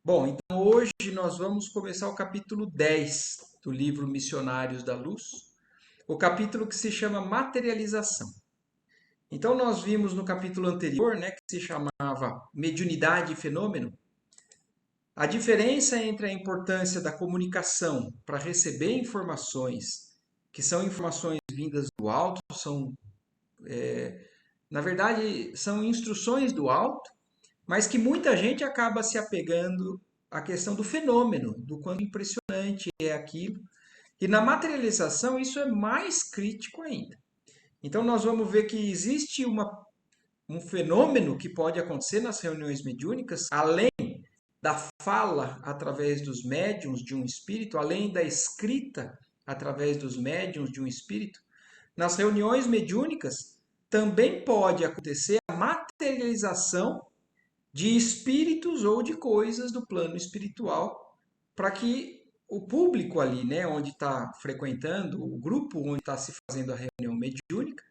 Bom, então hoje nós vamos começar o capítulo 10 do livro Missionários da Luz, o capítulo que se chama Materialização. Então nós vimos no capítulo anterior, né, que se chamava Mediunidade e Fenômeno, a diferença entre a importância da comunicação para receber informações, que são informações vindas do alto, na verdade, são instruções do alto, mas que muita gente acaba se apegando à questão do fenômeno, do quanto impressionante é aquilo. E na materialização isso é mais crítico ainda. Então nós vamos ver que existe um fenômeno que pode acontecer nas reuniões mediúnicas, além da fala através dos médiums de um espírito, além da escrita através dos médiums de um espírito. Nas reuniões mediúnicas também pode acontecer a materialização de espíritos ou de coisas do plano espiritual, para que o público ali, né, onde está frequentando, o grupo onde está se fazendo a reunião mediúnica,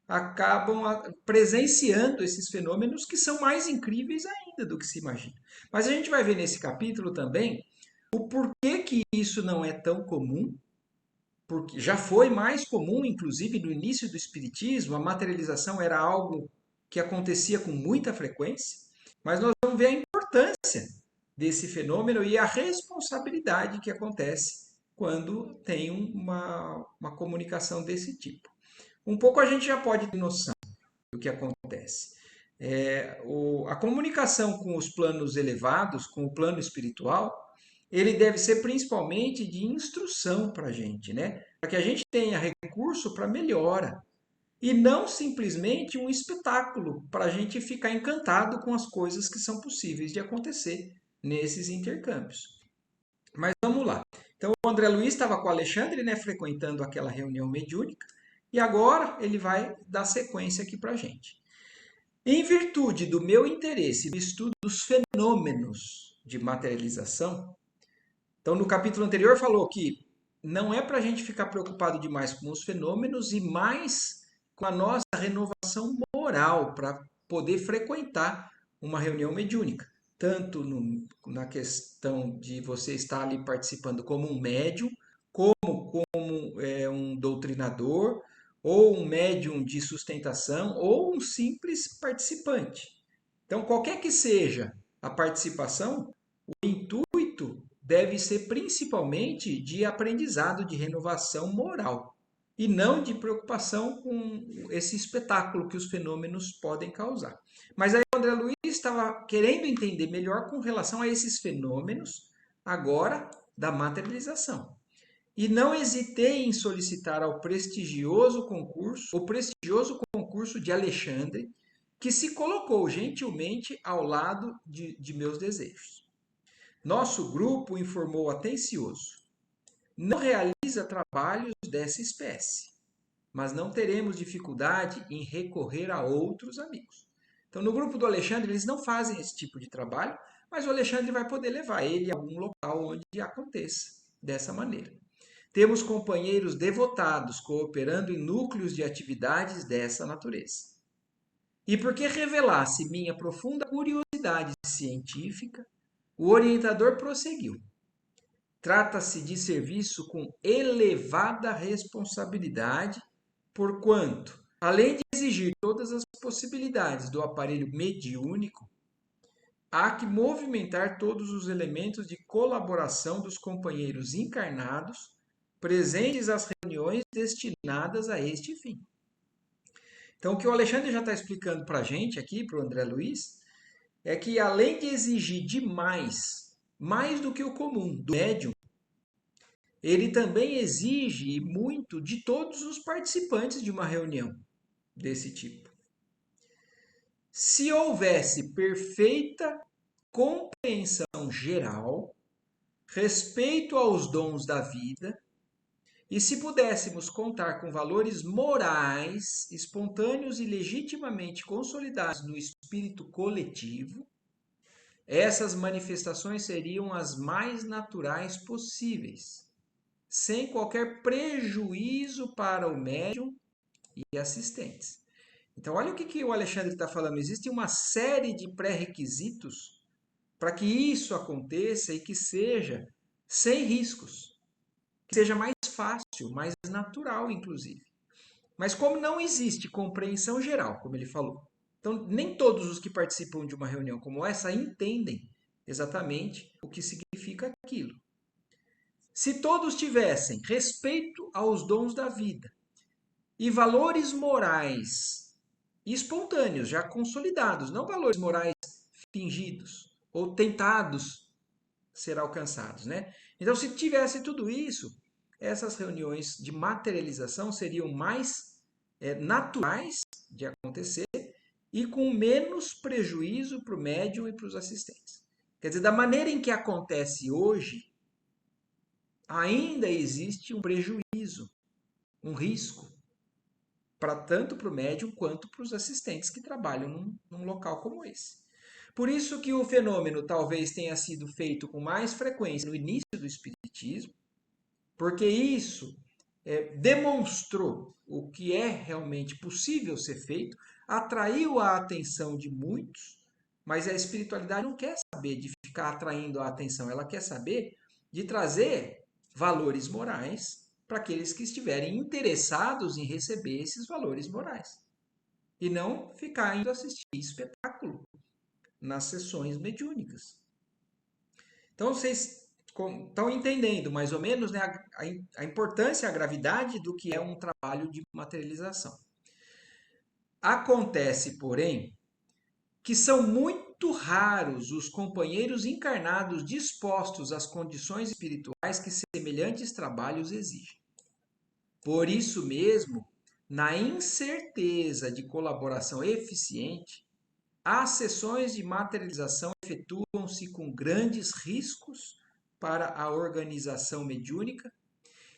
acabam presenciando esses fenômenos que são mais incríveis ainda do que se imagina. Mas a gente vai ver nesse capítulo também o porquê que isso não é tão comum, porque já foi mais comum, inclusive no início do Espiritismo, a materialização era algo que acontecia com muita frequência, mas nós vamos ver a importância desse fenômeno e a responsabilidade que acontece quando tem uma comunicação desse tipo. Um pouco a gente já pode ter noção do que acontece. A comunicação com os planos elevados, com o plano espiritual, ele deve ser principalmente de instrução para a gente, né? Para que a gente tenha recurso para melhora. E não simplesmente um espetáculo para a gente ficar encantado com as coisas que são possíveis de acontecer nesses intercâmbios. Mas vamos lá. Então, o André Luiz estava com o Alexandre, né, frequentando aquela reunião mediúnica, e agora ele vai dar sequência aqui para a gente. Em virtude do meu interesse no estudo dos fenômenos de materialização, então no capítulo anterior falou que não é para a gente ficar preocupado demais com os fenômenos e mais com a nossa renovação moral para poder frequentar uma reunião mediúnica. Tanto na questão de você estar ali participando como um médium, como um doutrinador, ou um médium de sustentação, ou um simples participante. Então, qualquer que seja a participação, o intuito deve ser principalmente de aprendizado, de renovação moral, e não de preocupação com esse espetáculo que os fenômenos podem causar. Mas aí o André Luiz estava querendo entender melhor com relação a esses fenômenos, agora da materialização. E não hesitei em solicitar ao prestigioso concurso, o prestigioso concurso de Alexandre, que se colocou gentilmente ao lado de meus desejos. Nosso grupo informou atencioso. Não realiza trabalhos dessa espécie, mas não teremos dificuldade em recorrer a outros amigos. Então, no grupo do Alexandre, eles não fazem esse tipo de trabalho, mas o Alexandre vai poder levar ele a algum local onde aconteça dessa maneira. Temos companheiros devotados cooperando em núcleos de atividades dessa natureza. E porque revelasse minha profunda curiosidade científica, o orientador prosseguiu. Trata-se de serviço com elevada responsabilidade, porquanto, além de exigir todas as possibilidades do aparelho mediúnico, há que movimentar todos os elementos de colaboração dos companheiros encarnados presentes às reuniões destinadas a este fim. Então, o que o Alexandre já está explicando para a gente aqui, para o André Luiz, é que além de exigir demais, mais do que o comum do médium, ele também exige muito de todos os participantes de uma reunião desse tipo. Se houvesse perfeita compreensão geral, respeito aos dons da vida, e se pudéssemos contar com valores morais, espontâneos e legitimamente consolidados no espírito coletivo, essas manifestações seriam as mais naturais possíveis, sem qualquer prejuízo para o médium e assistentes. Então, olha o que o Alexandre está falando. Existe uma série de pré-requisitos para que isso aconteça e que seja sem riscos, que seja mais fácil, mais natural, inclusive. Mas como não existe compreensão geral, como ele falou, então nem todos os que participam de uma reunião como essa entendem exatamente o que significa aquilo. Se todos tivessem respeito aos dons da vida e valores morais espontâneos, já consolidados, não valores morais fingidos ou tentados ser alcançados, né? Então, se tivesse tudo isso, essas reuniões de materialização seriam mais naturais de acontecer e com menos prejuízo para o médium e para os assistentes. Quer dizer, da maneira em que acontece hoje, ainda existe um prejuízo, um risco, para tanto para o médium quanto para os assistentes que trabalham num local como esse. Por isso que o fenômeno talvez tenha sido feito com mais frequência no início do Espiritismo, porque isso demonstrou o que é realmente possível ser feito, atraiu a atenção de muitos, mas a espiritualidade não quer saber de ficar atraindo a atenção, ela quer saber de trazer valores morais para aqueles que estiverem interessados em receber esses valores morais. E não ficar indo assistir espetáculo nas sessões mediúnicas. Então, vocês estão entendendo mais ou menos, né, a importância, a gravidade do que é um trabalho de materialização. Acontece, porém, que são muito raros os companheiros encarnados dispostos às condições espirituais que semelhantes trabalhos exigem. Por isso mesmo, na incerteza de colaboração eficiente, as sessões de materialização efetuam-se com grandes riscos para a organização mediúnica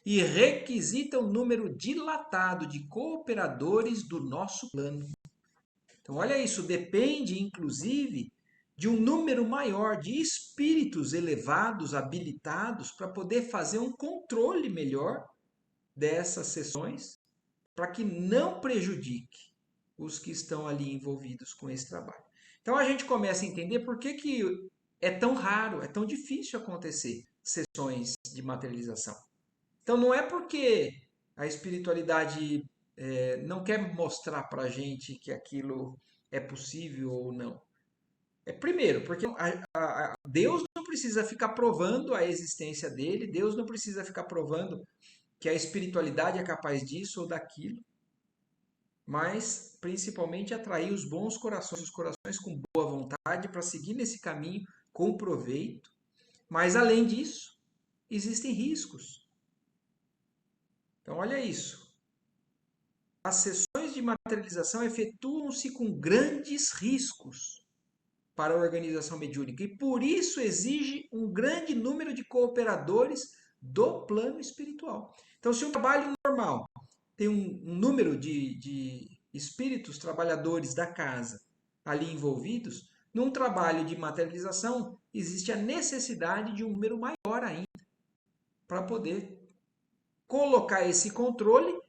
e requisitam um número dilatado de cooperadores do nosso plano. Então, olha isso, depende inclusive de um número maior de espíritos elevados, habilitados, para poder fazer um controle melhor dessas sessões, para que não prejudique os que estão ali envolvidos com esse trabalho. Então a gente começa a entender por que é tão raro, é tão difícil acontecer sessões de materialização. Então não é porque a espiritualidade não quer mostrar para a gente que aquilo é possível ou não. É primeiro, porque Deus não precisa ficar provando a existência dele, Deus não precisa ficar provando que a espiritualidade é capaz disso ou daquilo, mas principalmente atrair os bons corações, os corações com boa vontade para seguir nesse caminho com proveito. Mas além disso, existem riscos. Então olha isso. As sessões de materialização efetuam-se com grandes riscos para a organização mediúnica e por isso exige um grande número de cooperadores do plano espiritual. Então, se um trabalho normal tem um número de espíritos trabalhadores da casa ali envolvidos, num trabalho de materialização existe a necessidade de um número maior ainda para poder colocar esse controle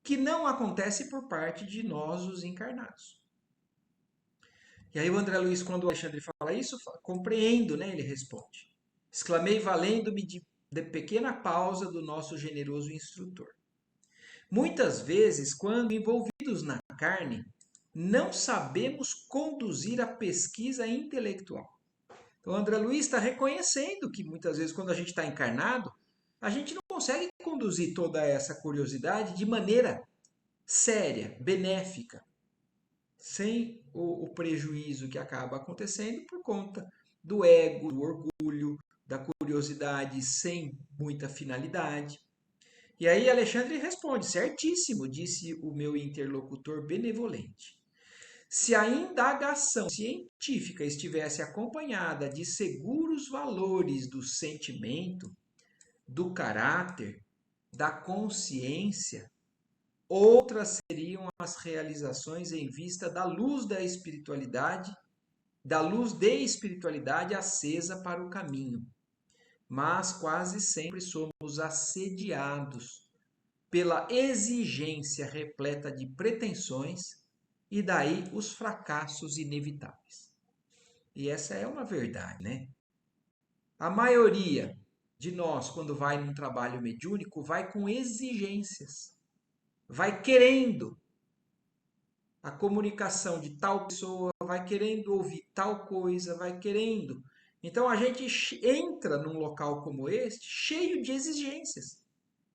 que não acontece por parte de nós, os encarnados. E aí o André Luiz, quando o Alexandre fala isso, compreendo, né? Ele responde. Exclamei valendo-me de pequena pausa do nosso generoso instrutor. Muitas vezes, quando envolvidos na carne, não sabemos conduzir a pesquisa intelectual. Então, o André Luiz está reconhecendo que muitas vezes, quando a gente está encarnado, a gente não consegue conduzir toda essa curiosidade de maneira séria, benéfica, sem o prejuízo que acaba acontecendo por conta do ego, do orgulho, da curiosidade sem muita finalidade. E aí Alexandre responde, certíssimo, disse o meu interlocutor benevolente. Se a indagação científica estivesse acompanhada de seguros valores do sentimento, do caráter, da consciência, outras seriam as realizações em vista da luz da espiritualidade, da luz de espiritualidade acesa para o caminho. Mas quase sempre somos assediados pela exigência repleta de pretensões e daí os fracassos inevitáveis. E essa é uma verdade, né? A maioria de nós, quando vai num trabalho mediúnico, vai com exigências, vai querendo a comunicação de tal pessoa, vai querendo ouvir tal coisa, vai querendo. Então a gente entra num local como este cheio de exigências,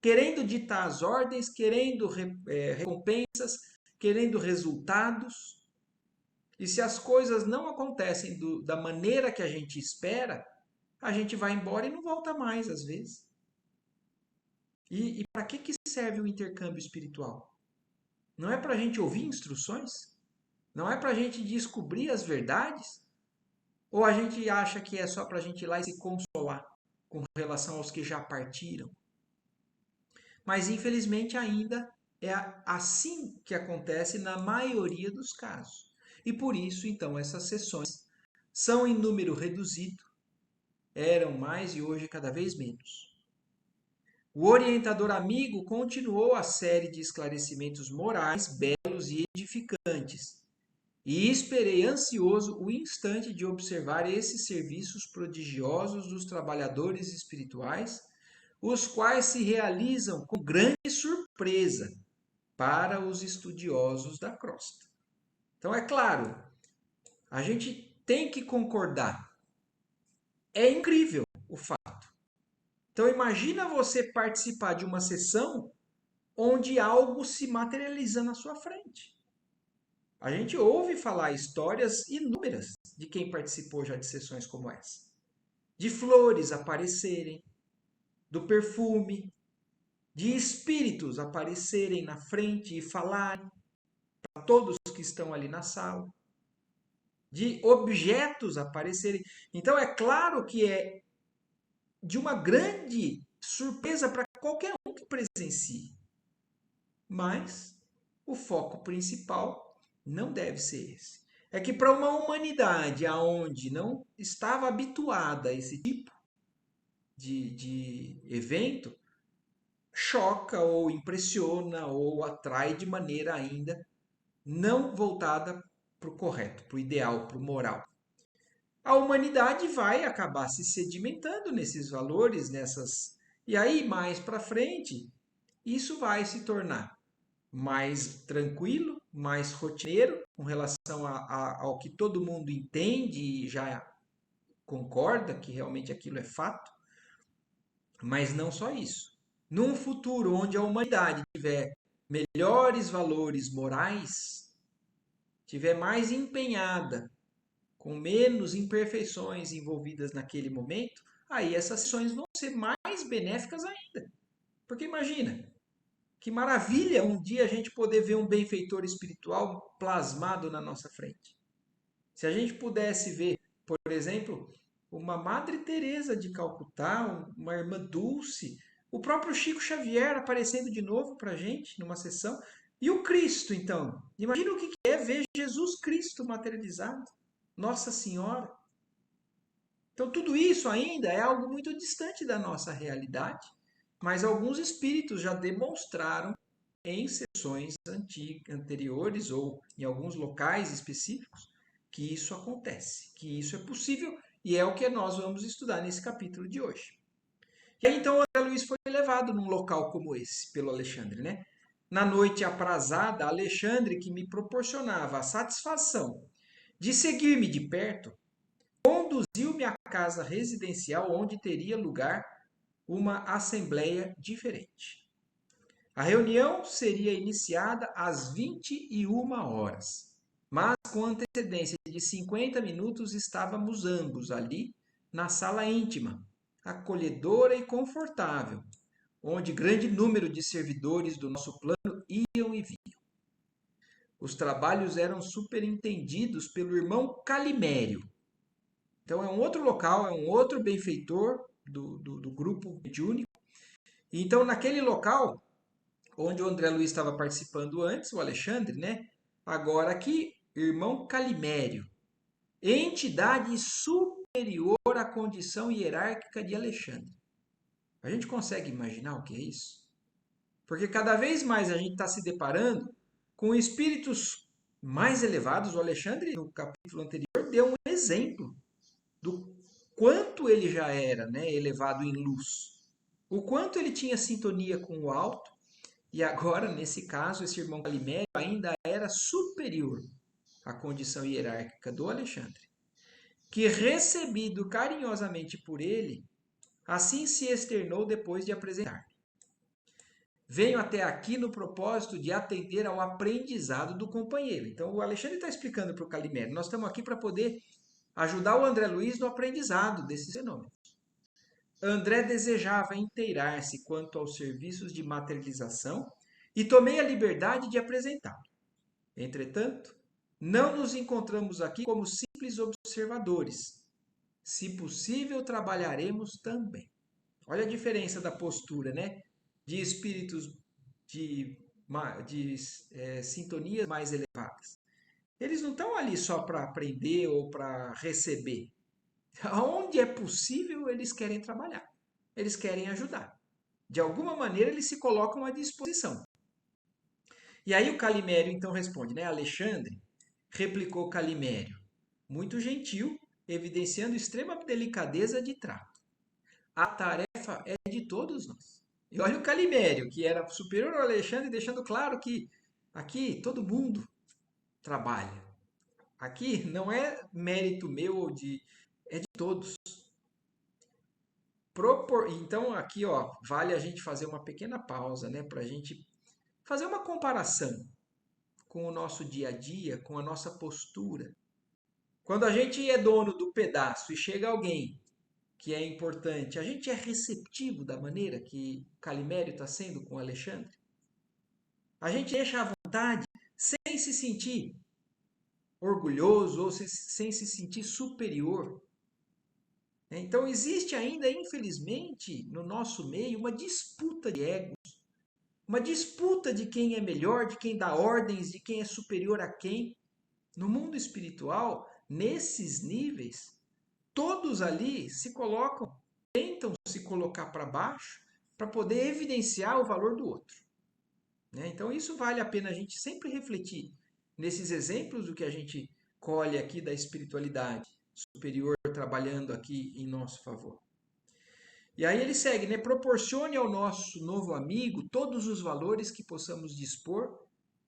querendo ditar as ordens, querendo recompensas, querendo resultados. E se as coisas não acontecem da maneira que a gente espera, a gente vai embora e não volta mais, às vezes. E para que serve o intercâmbio espiritual? Não é para a gente ouvir instruções? Não é para a gente descobrir as verdades? Ou a gente acha que é só para a gente ir lá e se consolar com relação aos que já partiram? Mas infelizmente ainda é assim que acontece na maioria dos casos. E por isso, então, essas sessões são em número reduzido, eram mais e hoje cada vez menos. O orientador amigo continuou a série de esclarecimentos morais belos e edificantes, e esperei ansioso o instante de observar esses serviços prodigiosos dos trabalhadores espirituais, os quais se realizam com grande surpresa para os estudiosos da crosta. Então, é claro, a gente tem que concordar. É incrível o fato. Então, imagina você participar de uma sessão onde algo se materializa na sua frente. A gente ouve falar histórias inúmeras de quem participou já de sessões como essa. De flores aparecerem, do perfume, de espíritos aparecerem na frente e falarem para todos que estão ali na sala, de objetos aparecerem. Então é claro que é de uma grande surpresa para qualquer um que presencie. Mas o foco principal não deve ser esse. É que para uma humanidade aonde não estava habituada a esse tipo de evento, choca ou impressiona ou atrai de maneira ainda não voltada para o correto, para o ideal, para o moral. A humanidade vai acabar se sedimentando nesses valores, nessas. E aí, mais para frente, isso vai se tornar mais tranquilo, mais rotineiro, com relação ao que todo mundo entende e já concorda que realmente aquilo é fato, mas não só isso. Num futuro onde a humanidade tiver melhores valores morais, tiver mais empenhada, com menos imperfeições envolvidas naquele momento, aí essas sessões vão ser mais benéficas ainda. Porque imagina, que maravilha um dia a gente poder ver um benfeitor espiritual plasmado na nossa frente. Se a gente pudesse ver, por exemplo, uma Madre Teresa de Calcutá, uma irmã Dulce, o próprio Chico Xavier aparecendo de novo para a gente numa sessão, e o Cristo, então. Imagina o que é ver Jesus Cristo materializado, Nossa Senhora. Então, tudo isso ainda é algo muito distante da nossa realidade, mas alguns espíritos já demonstraram em sessões anteriores ou em alguns locais específicos que isso acontece, que isso é possível e é o que nós vamos estudar nesse capítulo de hoje. E aí então André Luiz foi levado num local como esse pelo Alexandre, né? Na noite aprazada, Alexandre, que me proporcionava a satisfação de seguir-me de perto, conduziu-me à casa residencial onde teria lugar uma assembleia diferente. A reunião seria iniciada às 21 horas, mas com antecedência de 50 minutos estávamos ambos ali na sala íntima, acolhedora e confortável, onde grande número de servidores do nosso plano iam e vinham. Os trabalhos eram superintendidos pelo irmão Calimério. Então é um outro local, é um outro benfeitor do grupo mediúnico. Então naquele local onde o André Luiz estava participando antes, o Alexandre, né? Agora aqui, irmão Calimério, entidade superior à condição hierárquica de Alexandre. A gente consegue imaginar o que é isso? Porque cada vez mais a gente está se deparando com espíritos mais elevados. O Alexandre, no capítulo anterior, deu um exemplo do quanto ele já era, né, elevado em luz, o quanto ele tinha sintonia com o alto, e agora, nesse caso, esse irmão Calimério ainda era superior à condição hierárquica do Alexandre, que, recebido carinhosamente por ele, assim se externou depois de apresentar. Venho até aqui no propósito de atender ao aprendizado do companheiro. Então, o Alexandre está explicando para o Calimério, nós estamos aqui para poder ajudar o André Luiz no aprendizado desses fenômenos. André desejava inteirar-se quanto aos serviços de materialização e tomei a liberdade de apresentá-lo. Entretanto, não nos encontramos aqui como simples observadores. Se possível, trabalharemos também. Olha a diferença da postura, né? De espíritos de, sintonias mais elevadas. Eles não estão ali só para aprender ou para receber. Onde é possível, eles querem trabalhar. Eles querem ajudar. De alguma maneira, eles se colocam à disposição. E aí o Calimério então responde, né? Alexandre, replicou Calimério, muito gentil, evidenciando extrema delicadeza de trato. A tarefa é de todos nós. E olha o Calimério, que era superior ao Alexandre, deixando claro que aqui todo mundo trabalha. Aqui não é mérito meu ou é de todos. Então aqui, ó, vale a gente fazer uma pequena pausa, né, para a gente fazer uma comparação com o nosso dia a dia, com a nossa postura. Quando a gente é dono do pedaço e chega alguém que é importante, a gente é receptivo da maneira que Calimério está sendo com Alexandre? A gente deixa à vontade sem se sentir orgulhoso ou sem se sentir superior? Então existe ainda, infelizmente, no nosso meio, uma disputa de egos, uma disputa de quem é melhor, de quem dá ordens, de quem é superior a quem. No mundo espiritual, nesses níveis, todos ali se colocam, tentam se colocar para baixo para poder evidenciar o valor do outro. Então isso vale a pena a gente sempre refletir nesses exemplos do que a gente colhe aqui da espiritualidade superior trabalhando aqui em nosso favor. E aí ele segue, né? Proporcione ao nosso novo amigo todos os valores que possamos dispor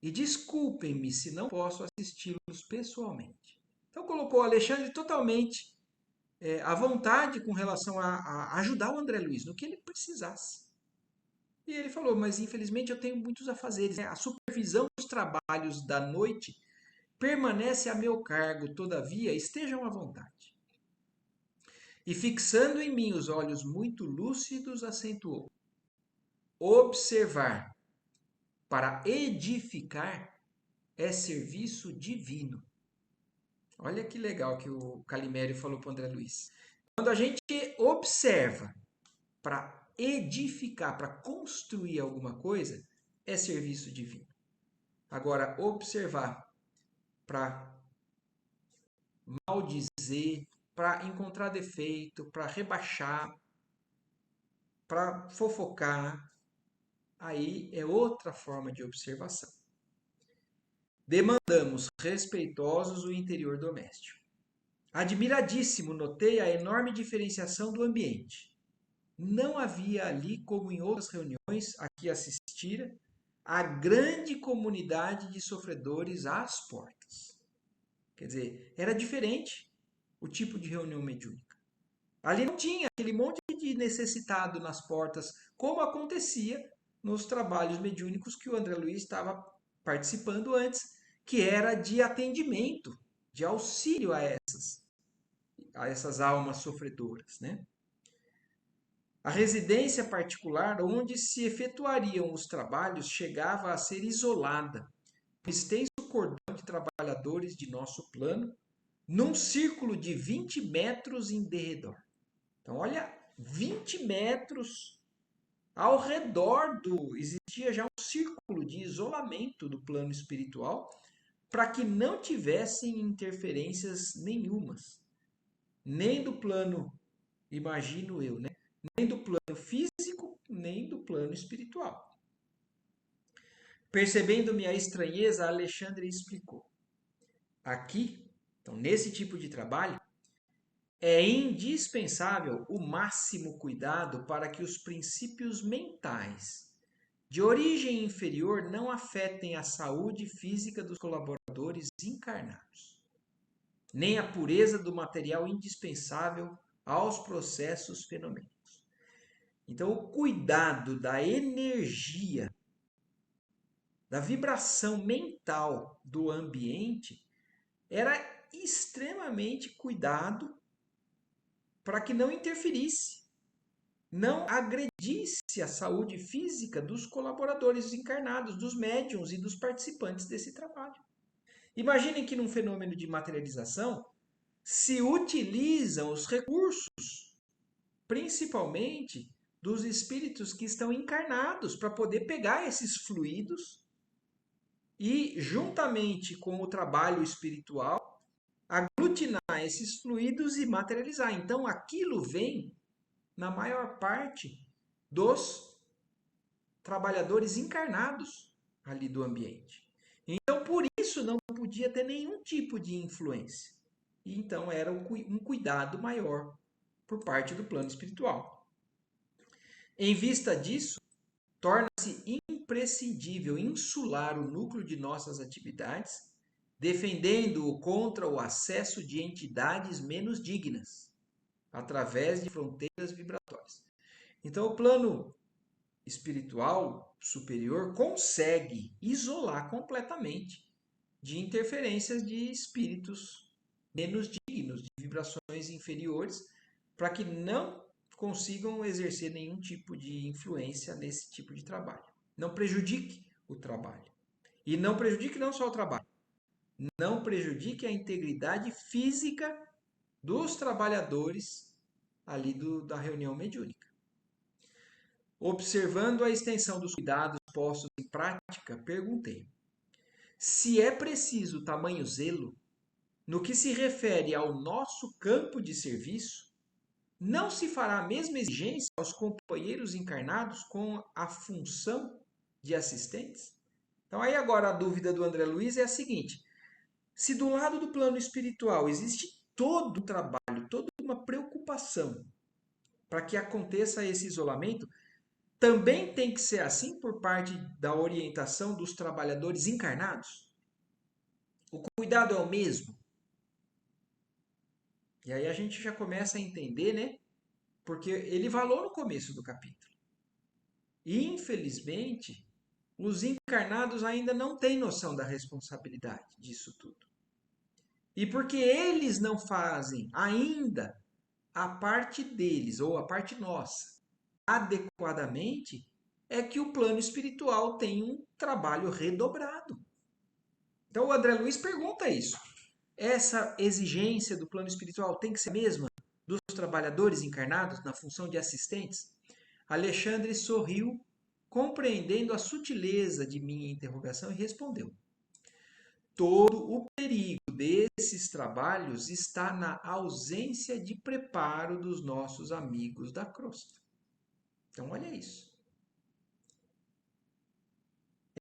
e desculpem-me se não posso assisti-los pessoalmente. Então colocou o Alexandre totalmente à vontade com relação a ajudar o André Luiz no que ele precisasse. E ele falou, mas infelizmente eu tenho muitos afazeres. A supervisão dos trabalhos da noite permanece a meu cargo, todavia estejam à vontade. E fixando em mim os olhos muito lúcidos, acentuou: observar para edificar é serviço divino. Olha que legal que o Calimério falou para o André Luiz. Quando a gente observa para edificar, para construir alguma coisa, é serviço divino. Agora, observar para maldizer, para encontrar defeito, para rebaixar, para fofocar, aí é outra forma de observação. Demandamos respeitosos o interior doméstico. Admiradíssimo notei a enorme diferenciação do ambiente. Não havia ali, como em outras reuniões a que assistira, a grande comunidade de sofredores às portas. Quer dizer, era diferente o tipo de reunião mediúnica. Ali não tinha aquele monte de necessitado nas portas, como acontecia nos trabalhos mediúnicos que o André Luiz estava participando antes, que era de atendimento, de auxílio a essas almas sofredoras, né? A residência particular onde se efetuariam os trabalhos chegava a ser isolada, por extenso cordão de trabalhadores de nosso plano, num círculo de 20 metros em derredor. Então, olha, 20 metros ao redor existia já um círculo de isolamento do plano espiritual para que não tivessem interferências nenhumas, nem do plano, imagino eu, né? Nem do plano físico, nem do plano espiritual. Percebendo minha estranheza, Alexandre explicou. Aqui, Então, nesse tipo de trabalho, é indispensável o máximo cuidado para que os princípios mentais de origem inferior não afetem a saúde física dos colaboradores encarnados, nem a pureza do material indispensável aos processos fenomênicos. Então, o cuidado da energia, da vibração mental do ambiente era extremamente cuidado para que não interferisse, não agredisse a saúde física dos colaboradores encarnados, dos médiuns e dos participantes desse trabalho. Imaginem que num fenômeno de materialização se utilizam os recursos, principalmente dos espíritos que estão encarnados, para poder pegar esses fluidos e, juntamente com o trabalho espiritual, aglutinar esses fluidos e materializar. Então, aquilo vem, na maior parte, dos trabalhadores encarnados ali do ambiente. Então, por isso, não podia ter nenhum tipo de influência. E então, era um cuidado maior por parte do plano espiritual. Em vista disso, torna-se imprescindível insular o núcleo de nossas atividades, defendendo-o contra o acesso de entidades menos dignas, através de fronteiras vibratórias. Então, o plano espiritual superior consegue isolar completamente de interferências de espíritos menos dignos, de vibrações inferiores, para que não consigam exercer nenhum tipo de influência nesse tipo de trabalho. Não prejudique o trabalho. E não prejudique não só o trabalho, não prejudique a integridade física dos trabalhadores ali da reunião mediúnica. Observando a extensão dos cuidados postos em prática, perguntei: se é preciso tamanho zelo no que se refere ao nosso campo de serviço, não se fará a mesma exigência aos companheiros encarnados com a função de assistentes? Então, aí agora a dúvida do André Luiz é a seguinte: se do lado do plano espiritual existe todo um trabalho, toda uma preocupação para que aconteça esse isolamento, também tem que ser assim por parte da orientação dos trabalhadores encarnados? O cuidado é o mesmo? E aí a gente já começa a entender, né? Porque ele falou no começo do capítulo. Infelizmente, os encarnados ainda não têm noção da responsabilidade disso tudo. E porque eles não fazem ainda a parte deles, ou a parte nossa, adequadamente, é que o plano espiritual tem um trabalho redobrado. Então o André Luiz pergunta isso. Essa exigência do plano espiritual tem que ser a mesma dos trabalhadores encarnados na função de assistentes? Alexandre sorriu, compreendendo a sutileza de minha interrogação, e respondeu: todo o perigo desses trabalhos está na ausência de preparo dos nossos amigos da crosta. Então, olha isso.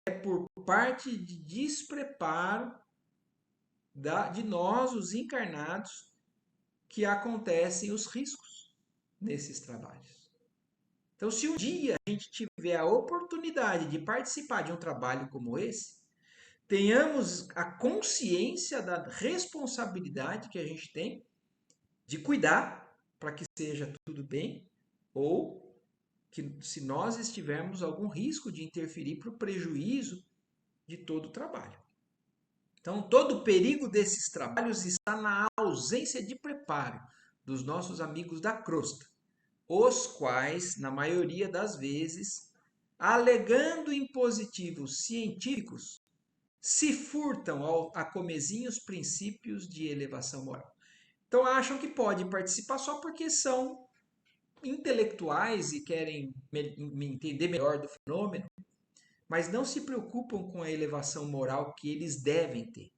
É por parte de despreparo de nós, os encarnados, que acontecem os riscos nesses trabalhos. Então, se um dia a gente tiver a oportunidade de participar de um trabalho como esse, tenhamos a consciência da responsabilidade que a gente tem de cuidar para que seja tudo bem, ou que se nós estivermos algum risco de interferir para o prejuízo de todo o trabalho. Então, todo o perigo desses trabalhos está na ausência de preparo dos nossos amigos da crosta, os quais, na maioria das vezes, alegando impositivos científicos, se furtam a comezinhos princípios de elevação moral. Então acham que pode participar só porque são intelectuais e querem entender melhor do fenômeno, mas não se preocupam com a elevação moral que eles devem ter.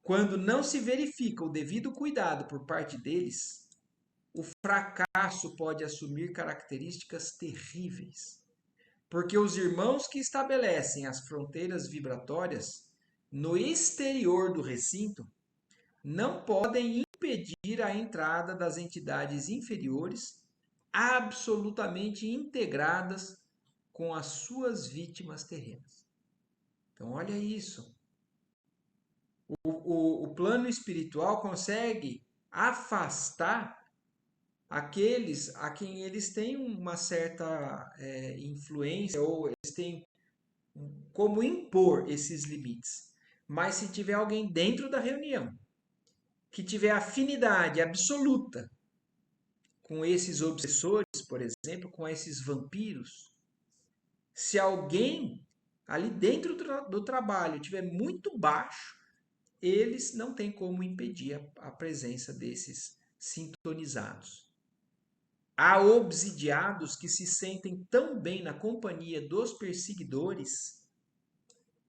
Quando não se verifica o devido cuidado por parte deles, o fracasso pode assumir características terríveis. Porque os irmãos que estabelecem as fronteiras vibratórias no exterior do recinto não podem impedir a entrada das entidades inferiores absolutamente integradas com as suas vítimas terrenas. Então, olha isso. O plano espiritual consegue afastar aqueles a quem eles têm uma certa influência ou eles têm como impor esses limites. Mas se tiver alguém dentro da reunião que tiver afinidade absoluta com esses obsessores, por exemplo, com esses vampiros, se alguém ali dentro do trabalho tiver muito baixo, eles não têm como impedir a presença desses sintonizados. Há obsidiados que se sentem tão bem na companhia dos perseguidores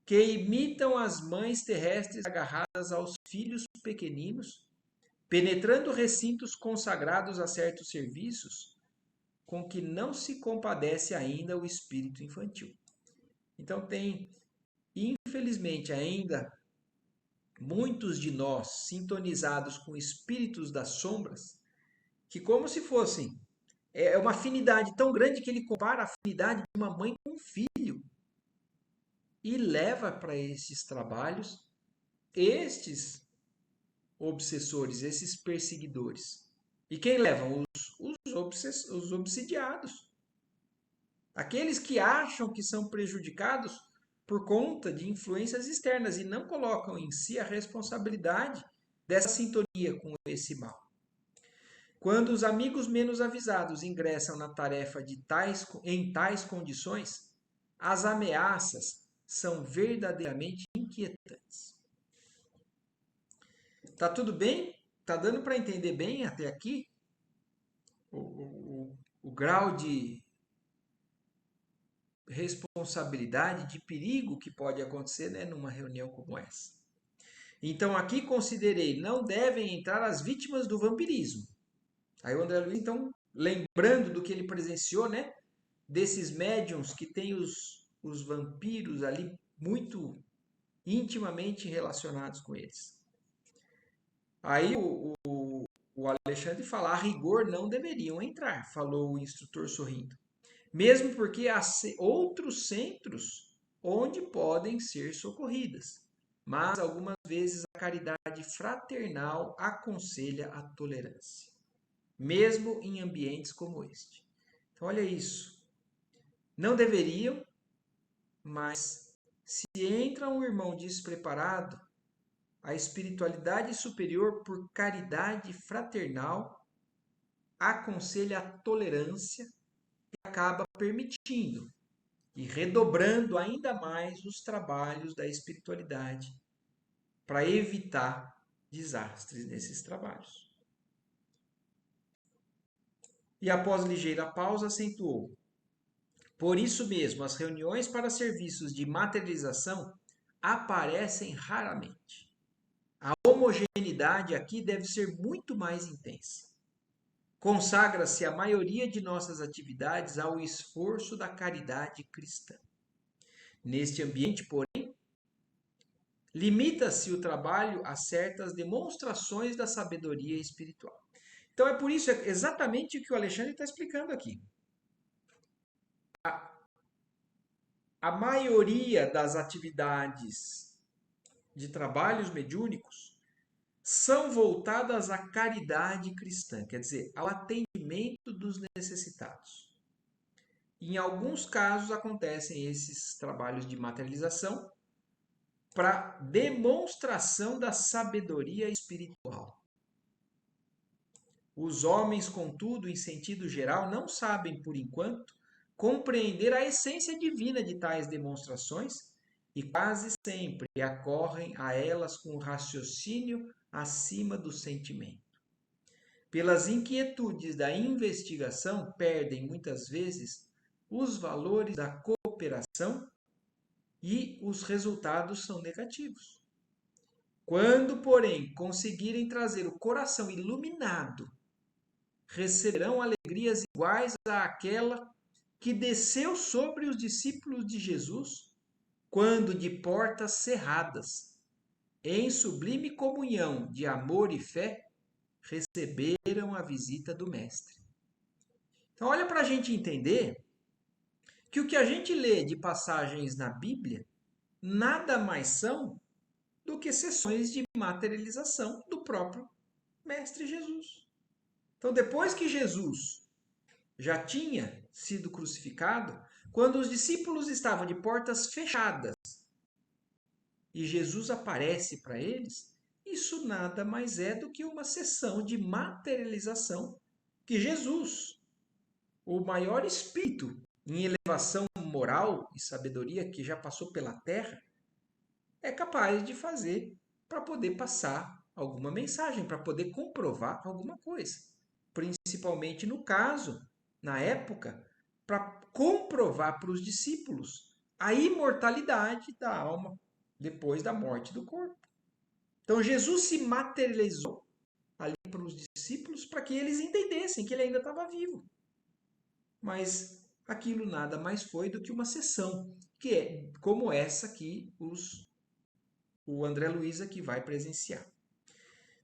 que imitam as mães terrestres agarradas aos filhos pequeninos, penetrando recintos consagrados a certos serviços, com que não se compadece ainda o espírito infantil. Então tem, infelizmente, ainda muitos de nós sintonizados com espíritos das sombras, que como se fossem uma afinidade tão grande que ele compara a afinidade de uma mãe com um filho e leva para esses trabalhos estes obsessores, esses perseguidores. E quem levam? Os obsidiados. Aqueles que acham que são prejudicados por conta de influências externas e não colocam em si a responsabilidade dessa sintonia com esse mal. Quando os amigos menos avisados ingressam na tarefa em tais condições, as ameaças são verdadeiramente inquietantes. Tá tudo bem? Tá dando para entender bem até aqui o grau de responsabilidade, de perigo que pode acontecer, né, numa reunião como essa. Então aqui considerei, não devem entrar as vítimas do vampirismo. Aí o André Luiz, então, lembrando do que ele presenciou, né, desses médiums que têm os vampiros ali muito intimamente relacionados com eles. Aí o Alexandre fala, a rigor não deveriam entrar, falou o instrutor sorrindo. Mesmo porque há outros centros onde podem ser socorridas. Mas algumas vezes a caridade fraternal aconselha a tolerância, mesmo em ambientes como este. Então, olha isso. Não deveriam, mas se entra um irmão despreparado, a espiritualidade superior, por caridade fraternal, aconselha a tolerância e acaba permitindo e redobrando ainda mais os trabalhos da espiritualidade para evitar desastres nesses trabalhos. E após ligeira pausa, acentuou: por isso mesmo, as reuniões para serviços de materialização aparecem raramente. A homogeneidade aqui deve ser muito mais intensa. Consagra-se a maioria de nossas atividades ao esforço da caridade cristã. Neste ambiente, porém, limita-se o trabalho a certas demonstrações da sabedoria espiritual. Então é por isso, exatamente o que o Alexandre está explicando aqui. A maioria das atividades de trabalhos mediúnicos são voltadas à caridade cristã, quer dizer, ao atendimento dos necessitados. Em alguns casos acontecem esses trabalhos de materialização para demonstração da sabedoria espiritual. Os homens, contudo, em sentido geral, não sabem, por enquanto, compreender a essência divina de tais demonstrações e quase sempre acorrem a elas com o raciocínio acima do sentimento. Pelas inquietudes da investigação, perdem muitas vezes os valores da cooperação e os resultados são negativos. Quando, porém, conseguirem trazer o coração iluminado, receberão alegrias iguais àquela que desceu sobre os discípulos de Jesus quando de portas cerradas em sublime comunhão de amor e fé, receberam a visita do Mestre. Então, olha para a gente entender que o que a gente lê de passagens na Bíblia nada mais são do que sessões de materialização do próprio Mestre Jesus. Então, depois que Jesus já tinha sido crucificado, quando os discípulos estavam de portas fechadas e Jesus aparece para eles, isso nada mais é do que uma sessão de materialização que Jesus, o maior espírito em elevação moral e sabedoria que já passou pela terra, é capaz de fazer para poder passar alguma mensagem, para poder comprovar alguma coisa. Principalmente no caso, na época, para comprovar para os discípulos a imortalidade da alma depois da morte do corpo. Então Jesus se materializou ali para os discípulos para que eles entendessem que ele ainda estava vivo. Mas aquilo nada mais foi do que uma sessão, que é como essa que o André Luiz aqui vai presenciar.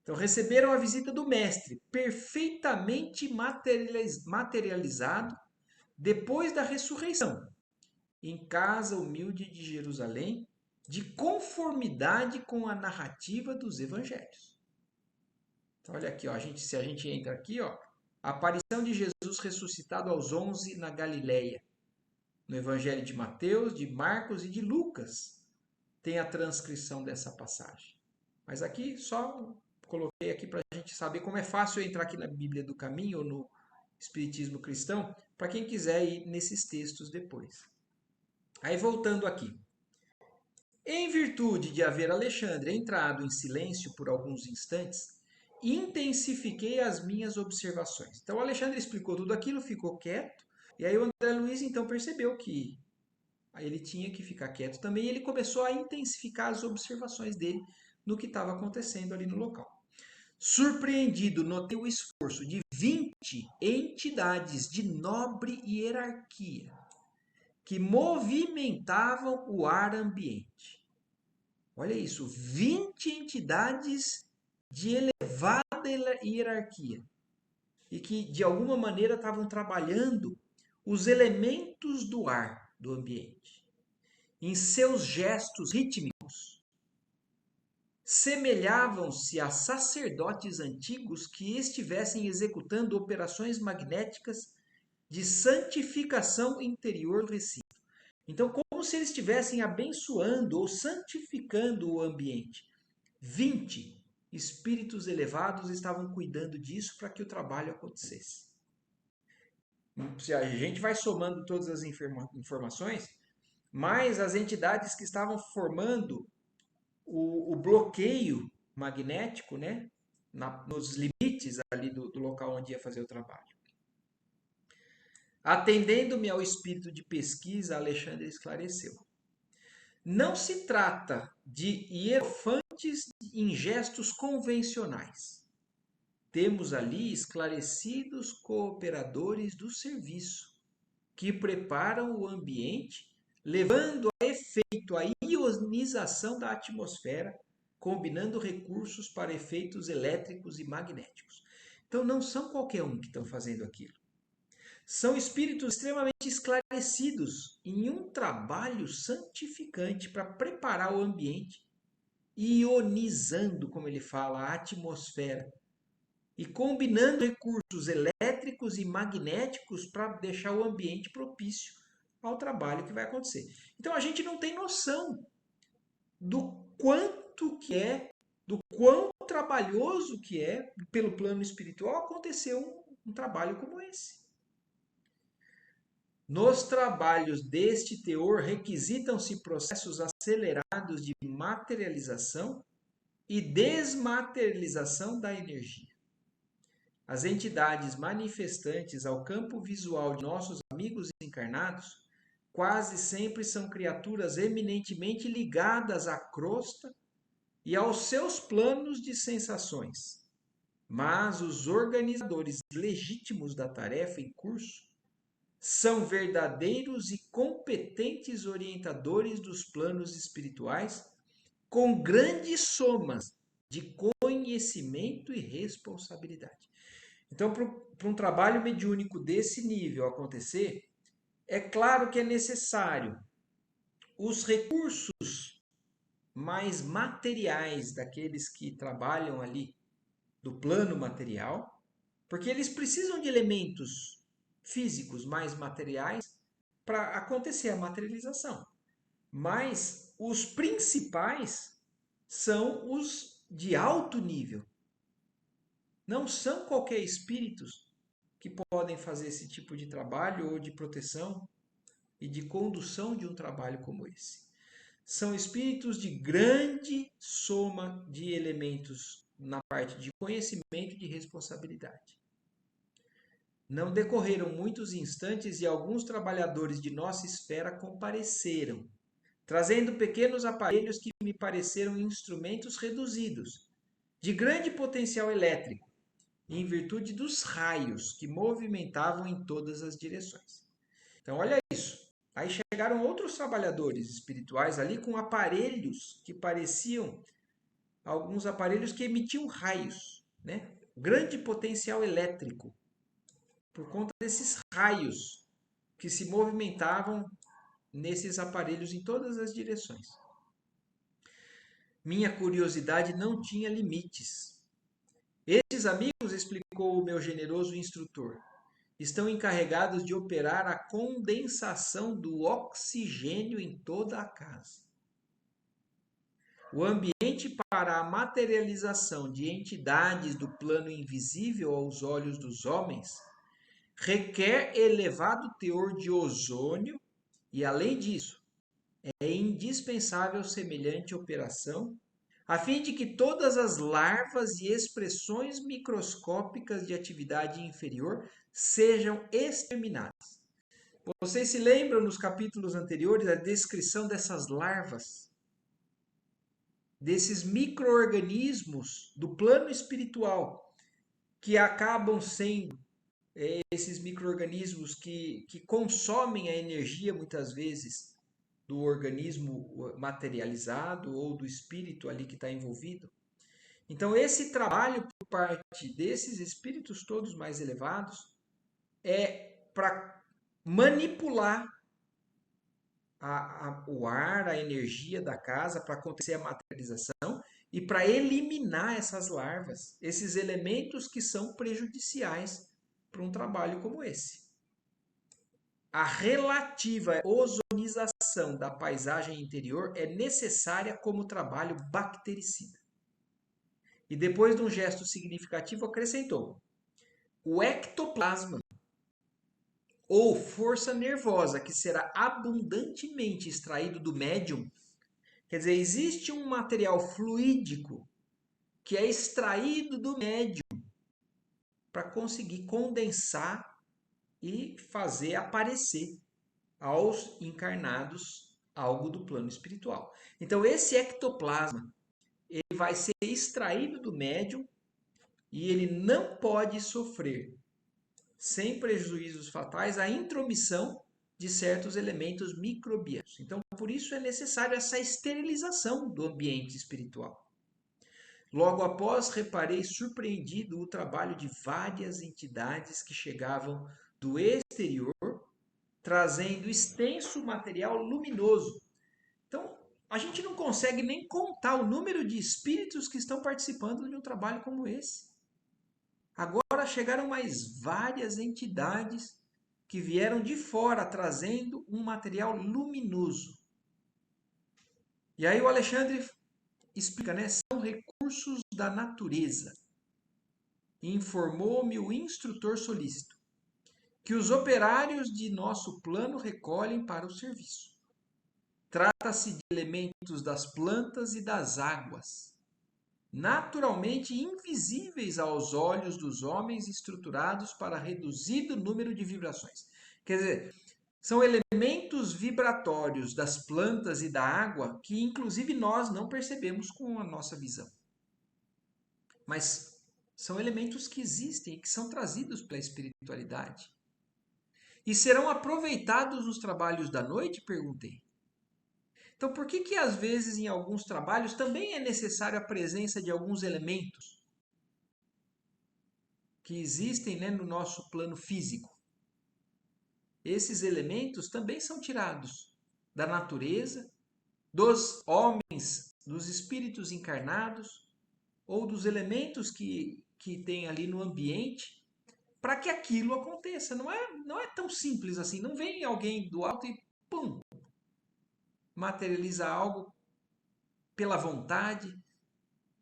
Então, receberam a visita do Mestre, perfeitamente materializado depois da ressurreição, em casa humilde de Jerusalém, de conformidade com a narrativa dos evangelhos. Então, olha aqui, ó, se a gente entra aqui, ó, a aparição de Jesus ressuscitado aos 11 na Galileia. No Evangelho de Mateus, de Marcos e de Lucas tem a transcrição dessa passagem. Mas aqui só coloquei aqui para a gente saber como é fácil entrar aqui na Bíblia do Caminho ou no Espiritismo Cristão, para quem quiser ir nesses textos depois. Aí voltando aqui. Em virtude de haver Alexandre entrado em silêncio por alguns instantes, intensifiquei as minhas observações. Então, o Alexandre explicou tudo aquilo, ficou quieto, e aí o André Luiz então percebeu que ele tinha que ficar quieto também, e ele começou a intensificar as observações dele no que estava acontecendo ali no local. Surpreendido, notei o esforço de 20 entidades de nobre hierarquia que movimentavam o ar ambiente. Olha isso, 20 entidades de elevada hierarquia e que de alguma maneira estavam trabalhando os elementos do ar do ambiente. Em seus gestos rítmicos, semelhavam-se a sacerdotes antigos que estivessem executando operações magnéticas de santificação interior do recinto. Então, como se eles estivessem abençoando ou santificando o ambiente. 20 espíritos elevados estavam cuidando disso para que o trabalho acontecesse. Se a gente vai somando todas as informações, mais as entidades que estavam formando o bloqueio magnético, né, nos limites ali do local onde ia fazer o trabalho. Atendendo-me ao espírito de pesquisa, Alexandre esclareceu. Não se trata de hierofantes em gestos convencionais. Temos ali esclarecidos cooperadores do serviço, que preparam o ambiente, levando a efeito a ionização da atmosfera, combinando recursos para efeitos elétricos e magnéticos. Então, não são qualquer um que estão fazendo aquilo. São espíritos extremamente esclarecidos em um trabalho santificante para preparar o ambiente, ionizando, como ele fala, a atmosfera e combinando recursos elétricos e magnéticos para deixar o ambiente propício ao trabalho que vai acontecer. Então a gente não tem noção do quanto que é, do quão trabalhoso que é, pelo plano espiritual, acontecer um trabalho como esse. Nos trabalhos deste teor requisitam-se processos acelerados de materialização e desmaterialização da energia. As entidades manifestantes ao campo visual de nossos amigos encarnados quase sempre são criaturas eminentemente ligadas à crosta e aos seus planos de sensações. Mas os organizadores legítimos da tarefa em curso são verdadeiros e competentes orientadores dos planos espirituais com grandes somas de conhecimento e responsabilidade. Então, para um trabalho mediúnico desse nível acontecer, é claro que é necessário os recursos mais materiais daqueles que trabalham ali do plano material, porque eles precisam de elementos físicos mais materiais para acontecer a materialização. Mas os principais são os de alto nível. Não são qualquer espíritos que podem fazer esse tipo de trabalho ou de proteção e de condução de um trabalho como esse. São espíritos de grande soma de elementos na parte de conhecimento e de responsabilidade. Não decorreram muitos instantes e alguns trabalhadores de nossa esfera compareceram, trazendo pequenos aparelhos que me pareceram instrumentos reduzidos, de grande potencial elétrico, em virtude dos raios que movimentavam em todas as direções. Então, olha isso. Aí chegaram outros trabalhadores espirituais ali com aparelhos que pareciam alguns aparelhos que emitiam raios, né? Grande potencial elétrico, por conta desses raios que se movimentavam nesses aparelhos em todas as direções. Minha curiosidade não tinha limites. Estes amigos, explicou o meu generoso instrutor, estão encarregados de operar a condensação do oxigênio em toda a casa. O ambiente para a materialização de entidades do plano invisível aos olhos dos homens requer elevado teor de ozônio e, além disso, é indispensável semelhante operação a fim de que todas as larvas e expressões microscópicas de atividade inferior sejam exterminadas. Vocês se lembram nos capítulos anteriores da descrição dessas larvas, desses micro-organismos do plano espiritual, que acabam sendo esses micro-organismos que consomem a energia, muitas vezes, do organismo materializado ou do espírito ali que está envolvido. Então, esse trabalho por parte desses espíritos todos mais elevados é para manipular o ar, a energia da casa para acontecer a materialização e para eliminar essas larvas, esses elementos que são prejudiciais para um trabalho como esse. A relativa ozonização da paisagem interior é necessária como trabalho bactericida. E depois de um gesto significativo acrescentou: o ectoplasma ou força nervosa que será abundantemente extraído do médium. Quer dizer, existe um material fluídico que é extraído do médium para conseguir condensar e fazer aparecer aos encarnados algo do plano espiritual. Então, esse ectoplasma ele vai ser extraído do médium e ele não pode sofrer, sem prejuízos fatais, a intromissão de certos elementos microbianos. Então, por isso é necessário essa esterilização do ambiente espiritual. Logo após, reparei surpreendido o trabalho de várias entidades que chegavam do exterior, trazendo extenso material luminoso. Então, a gente não consegue nem contar o número de espíritos que estão participando de um trabalho como esse. Agora chegaram mais várias entidades que vieram de fora trazendo um material luminoso. E aí o Alexandre explica, né? São recursos da natureza. Informou-me o instrutor solícito que os operários de nosso plano recolhem para o serviço. Trata-se de elementos das plantas e das águas, naturalmente invisíveis aos olhos dos homens, estruturados para reduzido número de vibrações. Quer dizer, são elementos vibratórios das plantas e da água que inclusive nós não percebemos com a nossa visão. Mas são elementos que existem e que são trazidos pela espiritualidade. E serão aproveitados nos trabalhos da noite? Perguntei. Então, por que que às vezes em alguns trabalhos também é necessário a presença de alguns elementos que existem, né, no nosso plano físico? Esses elementos também são tirados da natureza, dos homens, dos espíritos encarnados ou dos elementos que tem ali no ambiente para que aquilo aconteça. Não é tão simples assim. Não vem alguém do alto e pum, materializa algo pela vontade.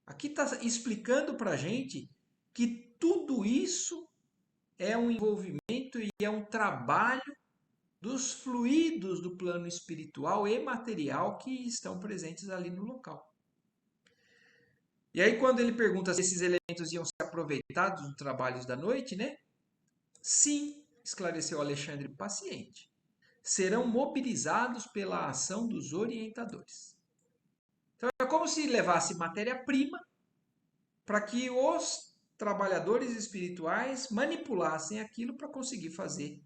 Aqui está explicando para a gente que tudo isso é um envolvimento e é um trabalho dos fluidos do plano espiritual e material que estão presentes ali no local. E aí, quando ele pergunta se esses elementos iam ser aproveitados nos trabalhos da noite, né? Sim, esclareceu Alexandre paciente. Serão mobilizados pela ação dos orientadores. Então, é como se levasse matéria-prima para que os trabalhadores espirituais manipulassem aquilo para conseguir fazer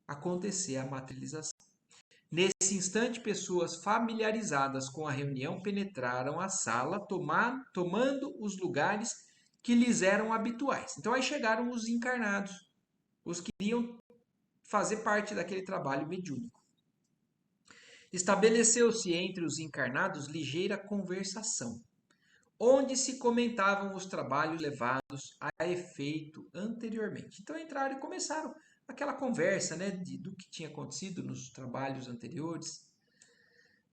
acontecer a materialização. Nesse instante, pessoas familiarizadas com a reunião penetraram a sala, tomando os lugares que lhes eram habituais. Então aí chegaram os encarnados, os que iriam fazer parte daquele trabalho mediúnico. Estabeleceu-se entre os encarnados ligeira conversação, onde se comentavam os trabalhos levados a efeito anteriormente. Então entraram e começaram aquela conversa, né, do que tinha acontecido nos trabalhos anteriores.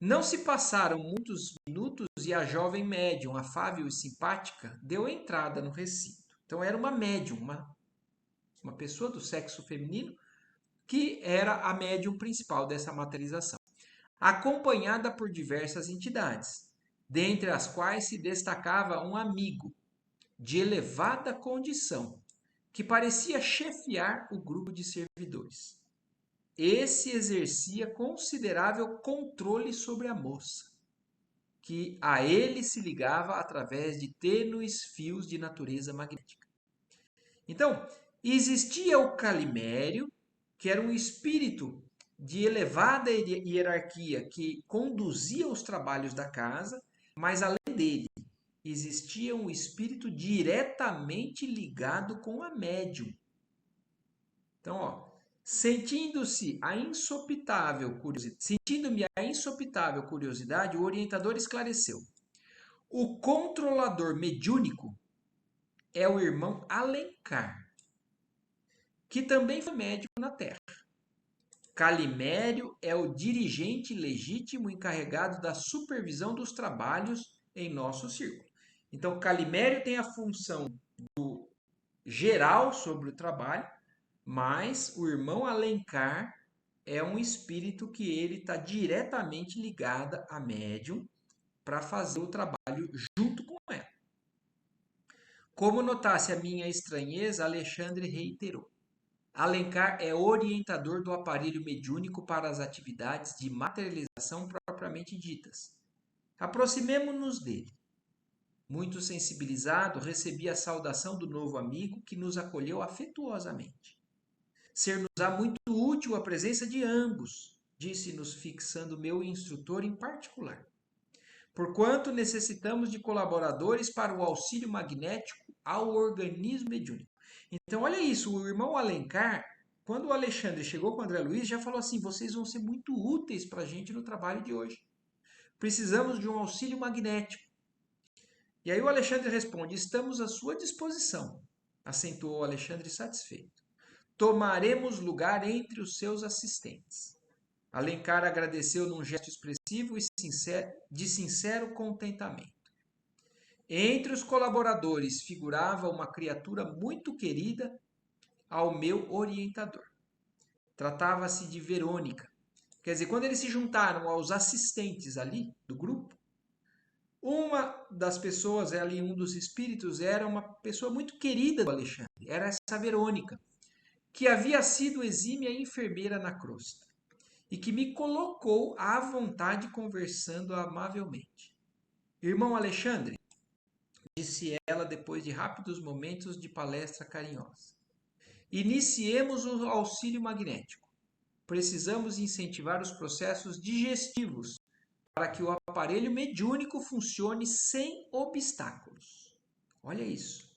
Não se passaram muitos minutos e a jovem médium, afável e simpática, deu entrada no recinto. Então era uma médium, uma pessoa do sexo feminino, que era a médium principal dessa materialização, acompanhada por diversas entidades, dentre as quais se destacava um amigo de elevada condição, que parecia chefiar o grupo de servidores. Esse exercia considerável controle sobre a moça, que a ele se ligava através de tênues fios de natureza magnética. Então, existia o Calimério, que era um espírito de elevada hierarquia que conduzia os trabalhos da casa, mas além dele existia um espírito diretamente ligado com a médium. Então, ó, sentindo-me a insopitável curiosidade, o orientador esclareceu. O controlador mediúnico é o irmão Alencar, que também foi médico na Terra. Calimério é o dirigente legítimo encarregado da supervisão dos trabalhos em nosso círculo. Então, Calimério tem a função geral sobre o trabalho, mas o irmão Alencar é um espírito que ele está diretamente ligado à médium para fazer o trabalho junto com ela. Como notasse a minha estranheza, Alexandre reiterou. Alencar é orientador do aparelho mediúnico para as atividades de materialização propriamente ditas. Aproximemo-nos dele. Muito sensibilizado, recebi a saudação do novo amigo que nos acolheu afetuosamente. Ser-nos-á muito útil a presença de ambos, disse-nos fixando meu instrutor em particular. Porquanto necessitamos de colaboradores para o auxílio magnético ao organismo mediúnico. Então, olha isso, o irmão Alencar, quando o Alexandre chegou com o André Luiz, já falou assim, vocês vão ser muito úteis para a gente no trabalho de hoje. Precisamos de um auxílio magnético. E aí o Alexandre responde, estamos à sua disposição, acentuou o Alexandre satisfeito. Tomaremos lugar entre os seus assistentes. Alencar agradeceu num gesto expressivo e de sincero contentamento. Entre os colaboradores figurava uma criatura muito querida ao meu orientador. Tratava-se de Verônica. Quer dizer, quando eles se juntaram aos assistentes ali do grupo, uma das pessoas ali, um dos espíritos, era uma pessoa muito querida do Alexandre. Era essa Verônica, que havia sido exímia enfermeira na crosta e que me colocou à vontade conversando amavelmente. Irmão Alexandre, disse ela depois de rápidos momentos de palestra carinhosa. Iniciemos o auxílio magnético. Precisamos incentivar os processos digestivos para que o aparelho mediúnico funcione sem obstáculos. Olha isso.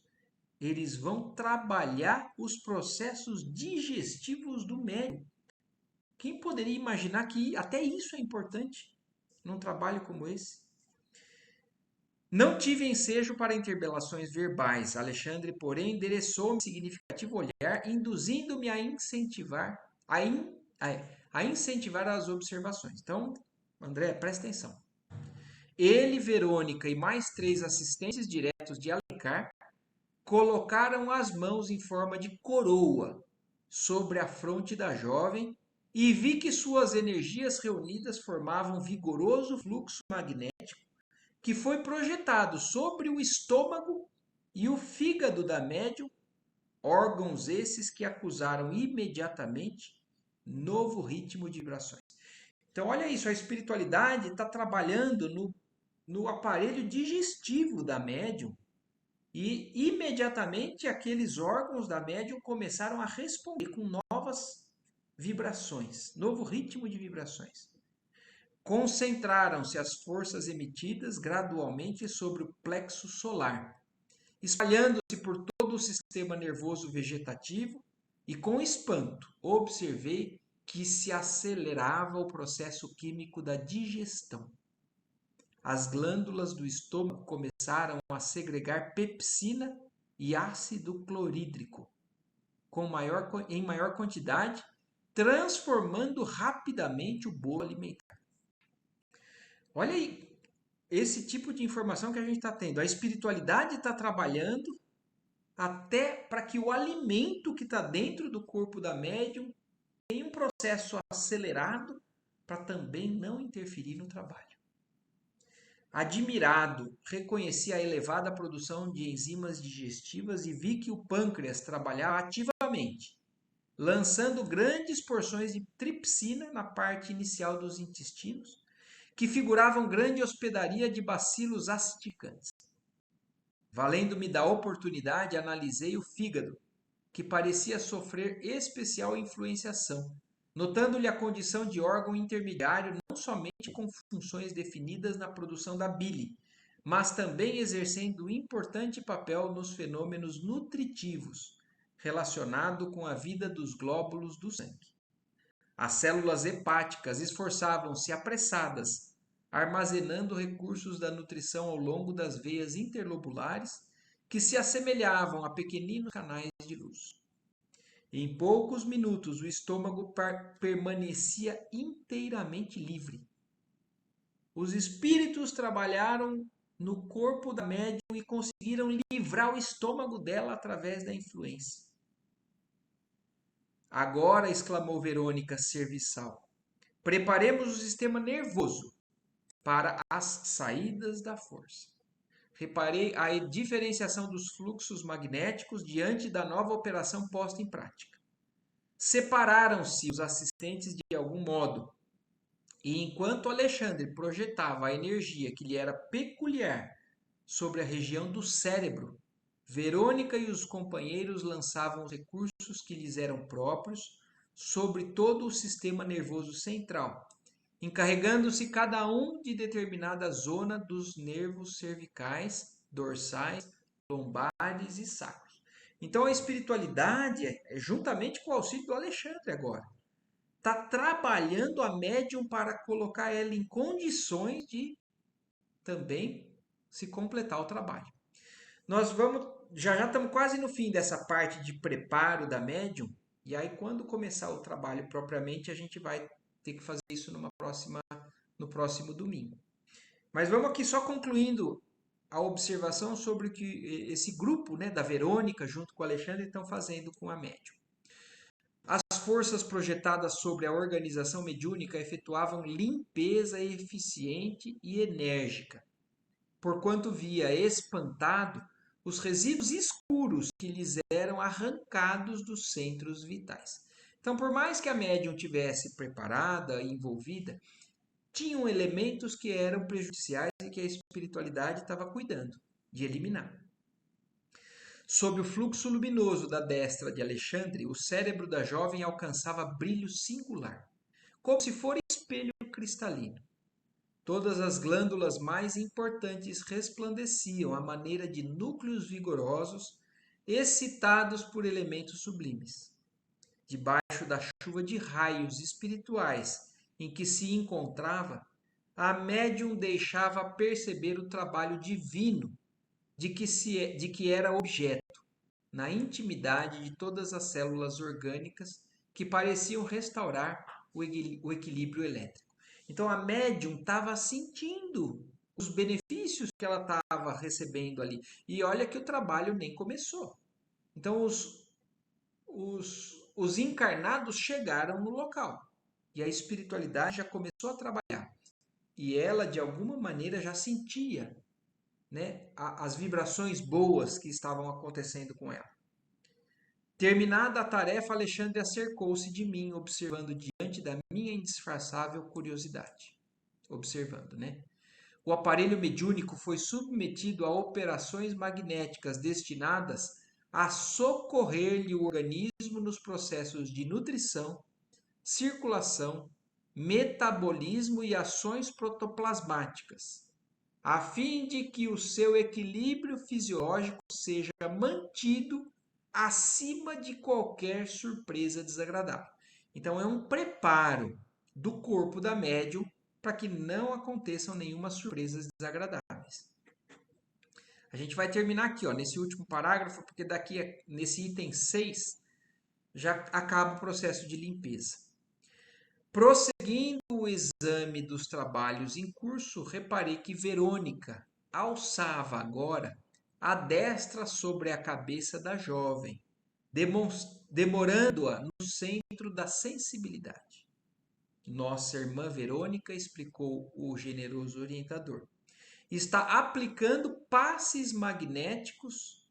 Eles vão trabalhar os processos digestivos do médium. Quem poderia imaginar que até isso é importante num trabalho como esse? Não tive ensejo para interbelações verbais. Alexandre, porém, endereçou-me um significativo olhar, induzindo-me a incentivar, a incentivar as observações. Então, André, presta atenção. Ele, Verônica e mais 3 assistentes diretos de Alencar colocaram as mãos em forma de coroa sobre a fronte da jovem e vi que suas energias reunidas formavam um vigoroso fluxo magnético que foi projetado sobre o estômago e o fígado da médium, órgãos esses que acusaram imediatamente novo ritmo de vibrações. Então, olha isso, a espiritualidade está trabalhando no aparelho digestivo da médium e imediatamente aqueles órgãos da médium começaram a responder com novas vibrações, novo ritmo de vibrações. Concentraram-se as forças emitidas gradualmente sobre o plexo solar, espalhando-se por todo o sistema nervoso vegetativo e, com espanto, observei que se acelerava o processo químico da digestão. As glândulas do estômago começaram a segregar pepsina e ácido clorídrico em maior quantidade, transformando rapidamente o bolo alimentar. Olha aí, esse tipo de informação que a gente está tendo. A espiritualidade está trabalhando até para que o alimento que está dentro do corpo da médium tenha um processo acelerado para também não interferir no trabalho. Admirado, reconheci a elevada produção de enzimas digestivas e vi que o pâncreas trabalhava ativamente, lançando grandes porções de tripsina na parte inicial dos intestinos, que figuravam grande hospedaria de bacilos acidificantes. Valendo-me da oportunidade, analisei o fígado, que parecia sofrer especial influenciação, notando-lhe a condição de órgão intermediário não somente com funções definidas na produção da bile, mas também exercendo importante papel nos fenômenos nutritivos, relacionado com a vida dos glóbulos do sangue. As células hepáticas esforçavam-se apressadas, armazenando recursos da nutrição ao longo das veias interlobulares, que se assemelhavam a pequeninos canais de luz. Em poucos minutos, o estômago permanecia inteiramente livre. Os espíritos trabalharam no corpo da médium e conseguiram livrar o estômago dela através da influência. Agora, exclamou Verônica serviçal, preparemos o sistema nervoso para as saídas da força. Reparei a diferenciação dos fluxos magnéticos diante da nova operação posta em prática. Separaram-se os assistentes de algum modo, e enquanto Alexandre projetava a energia que lhe era peculiar sobre a região do cérebro, Verônica e os companheiros lançavam os recursos que lhes eram próprios sobre todo o sistema nervoso central, encarregando-se cada um de determinada zona dos nervos cervicais, dorsais, lombares e sacros. Então a espiritualidade, juntamente com o auxílio do Alexandre agora, está trabalhando a médium para colocar ela em condições de também se completar o trabalho. Nós já estamos quase no fim dessa parte de preparo da médium, e aí quando começar o trabalho propriamente, a gente vai ter que fazer isso no próximo domingo. Mas vamos aqui só concluindo a observação sobre o que esse grupo, né, da Verônica, junto com o Alexandre, estão fazendo com a médium. As forças projetadas sobre a organização mediúnica efetuavam limpeza eficiente e enérgica, porquanto via espantado os resíduos escuros que lhes eram arrancados dos centros vitais. Então, por mais que a médium tivesse preparada e envolvida, tinham elementos que eram prejudiciais e que a espiritualidade estava cuidando de eliminar. Sob o fluxo luminoso da destra de Alexandre, o cérebro da jovem alcançava brilho singular, como se fora espelho cristalino. Todas as glândulas mais importantes resplandeciam à maneira de núcleos vigorosos, excitados por elementos sublimes. Debaixo da chuva de raios espirituais em que se encontrava, a médium deixava perceber o trabalho divino de que era objeto, na intimidade de todas as células orgânicas que pareciam restaurar o equilíbrio elétrico. Então a médium estava sentindo os benefícios que ela estava recebendo ali. E olha que o trabalho nem começou. Então os encarnados chegaram no local e a espiritualidade já começou a trabalhar. E ela, de alguma maneira, já sentia, né, as vibrações boas que estavam acontecendo com ela. Terminada a tarefa, Alexandre acercou-se de mim, observando diante da minha indisfarçável curiosidade. Observando, né? O aparelho mediúnico foi submetido a operações magnéticas destinadas a socorrer-lhe o organismo nos processos de nutrição, circulação, metabolismo e ações protoplasmáticas, a fim de que o seu equilíbrio fisiológico seja mantido acima de qualquer surpresa desagradável. Então, é um preparo do corpo da médium para que não aconteçam nenhuma surpresas desagradáveis. A gente vai terminar aqui, ó, nesse último parágrafo, porque daqui, nesse item 6, já acaba o processo de limpeza. Prosseguindo o exame dos trabalhos em curso, reparei que Verônica alçava agora a destra sobre a cabeça da jovem, demorando-a no centro da sensibilidade. Nossa irmã Verônica, explicou o generoso orientador, está aplicando passes magnéticos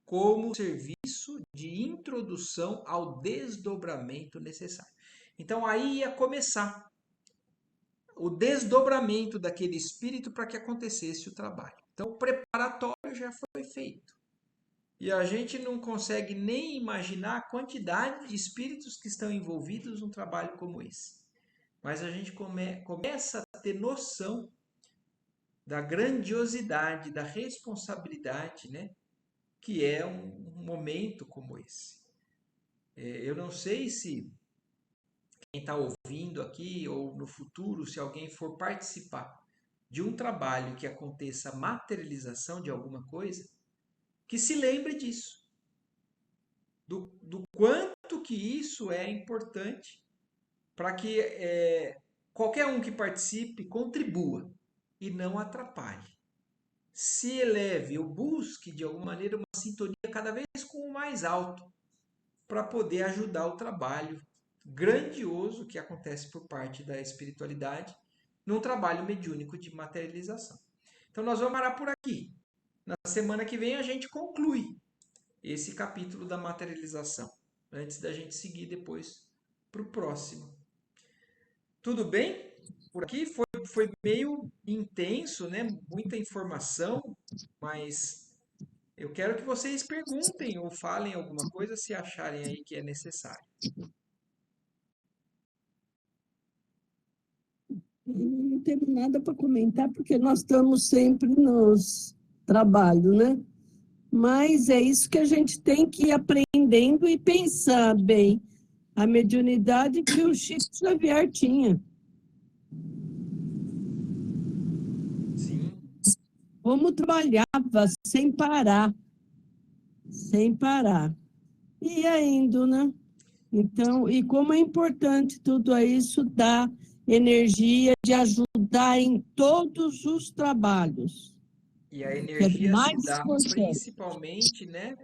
como serviço de introdução ao desdobramento necessário. Então aí ia começar o desdobramento daquele espírito para que acontecesse o trabalho. Então o preparatório já foi feito. E a gente não consegue nem imaginar a quantidade de espíritos que estão envolvidos num trabalho como esse. Mas a gente começa a ter noção da grandiosidade, da responsabilidade, né, que é um momento como esse. Eu não sei se quem está ouvindo aqui ou no futuro, se alguém for participar de um trabalho que aconteça a materialização de alguma coisa, que se lembre disso. Do quanto que isso é importante para que qualquer um que participe contribua e não atrapalhe. Se eleve ou busque, de alguma maneira, uma sintonia cada vez com o mais alto, para poder ajudar o trabalho grandioso que acontece por parte da espiritualidade num trabalho mediúnico de materialização. Então nós vamos parar por aqui. Na semana que vem a gente conclui esse capítulo da materialização, antes da gente seguir depois para o próximo. Tudo bem? Por aqui foi meio intenso, né? Muita informação, mas eu quero que vocês perguntem ou falem alguma coisa se acharem aí que é necessário. Não temos nada para comentar, porque nós estamos sempre nos trabalhos, né? Mas é isso que a gente tem que ir aprendendo e pensar bem. A mediunidade que o Chico Xavier tinha. Sim. Como trabalhava sem parar. Sem parar. E ia indo, né? Então, e como é importante tudo isso dar energia de ajudar em todos os trabalhos. E a Que é energia se mais dá importante. principalmente, né,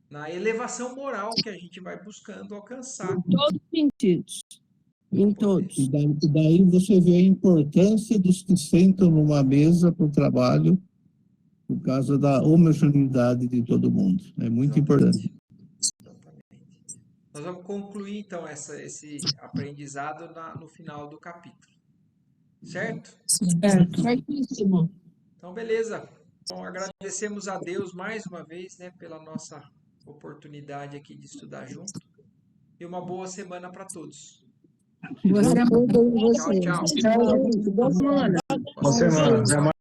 na elevação moral que a gente vai buscando alcançar. Em todos os sentidos. Em todos. E daí você vê a importância dos que sentam numa mesa para o trabalho, por causa da homogeneidade de todo mundo. É muito importante. Exatamente. Nós vamos concluir, então, esse aprendizado no final do capítulo. Certo? Certíssimo. Então, beleza. Bom, agradecemos a Deus mais uma vez, né, pela nossa oportunidade aqui de estudar junto. E uma boa semana para todos. Você Tchau, tchau. Boa semana. Boa semana. Até mais.